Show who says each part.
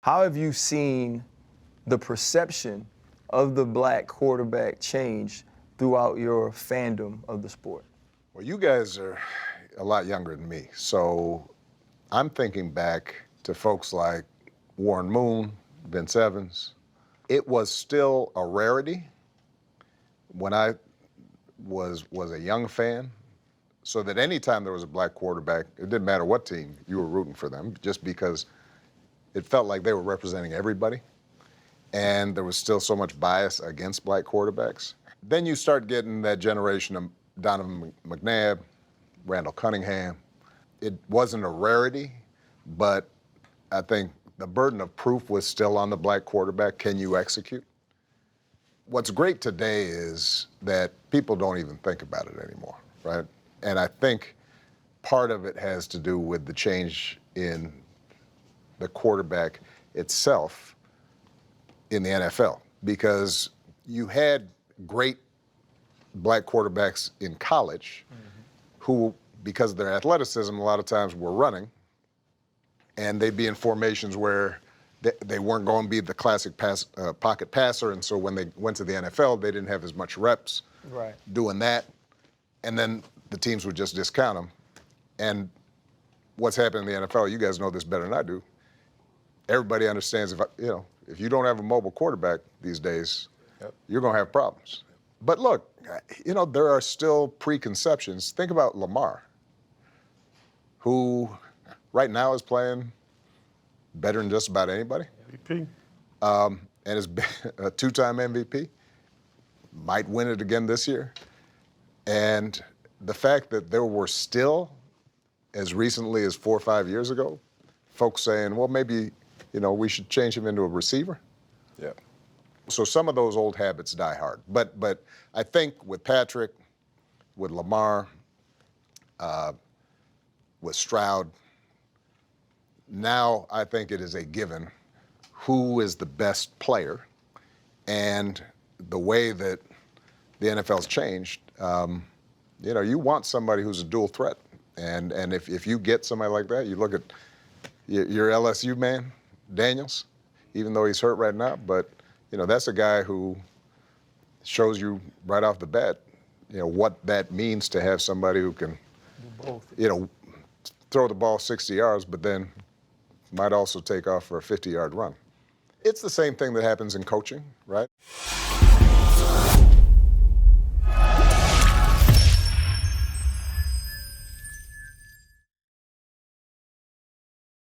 Speaker 1: How have you seen the perception of the black quarterback change throughout your fandom of the sport?
Speaker 2: Well, you guys are a lot younger than me, so I'm thinking back to folks like Warren Moon, Vince Evans. It was still a rarity when I was a young fan, so that anytime there was a black quarterback, it didn't matter what team, you were rooting for them, just because it felt like they were representing everybody, and there was still so much bias against black quarterbacks. Then you start getting that generation of Donovan McNabb, Randall Cunningham. It wasn't a rarity, but I think the burden of proof was still on the black quarterback. Can you execute? What's great today is that people don't even think about it anymore, right? And I think part of it has to do with the change in the quarterback itself in the NFL, because you had great black quarterbacks in college who, because of their athleticism, a lot of times were running, and they'd be in formations where they weren't going to be the classic pocket passer, and so when they went to the NFL, they didn't have as much reps doing that, and then the teams would just discount them. And what's happening in the NFL, you guys know this better than I do, everybody understands if you don't have a mobile quarterback these days, you're going to have problems. But look, there are still preconceptions. Think about Lamar, who right now is playing better than just about anybody.
Speaker 3: MVP.
Speaker 2: And is a two-time MVP, might win it again this year. And the fact that there were still, as recently as 4 or 5 years ago, folks saying, well, maybe we should change him into a receiver.
Speaker 1: Yeah.
Speaker 2: So some of those old habits die hard. But I think with Patrick, with Lamar, with Stroud, now I think it is a given who is the best player. And the way that the NFL's changed, you want somebody who's a dual threat. And if you get somebody like that, you look at your LSU man, Daniels, even though he's hurt right now, but that's a guy who shows you right off the bat, what that means to have somebody who can, throw the ball 60 yards, but then might also take off for a 50-yard run. It's the same thing that happens in coaching, right?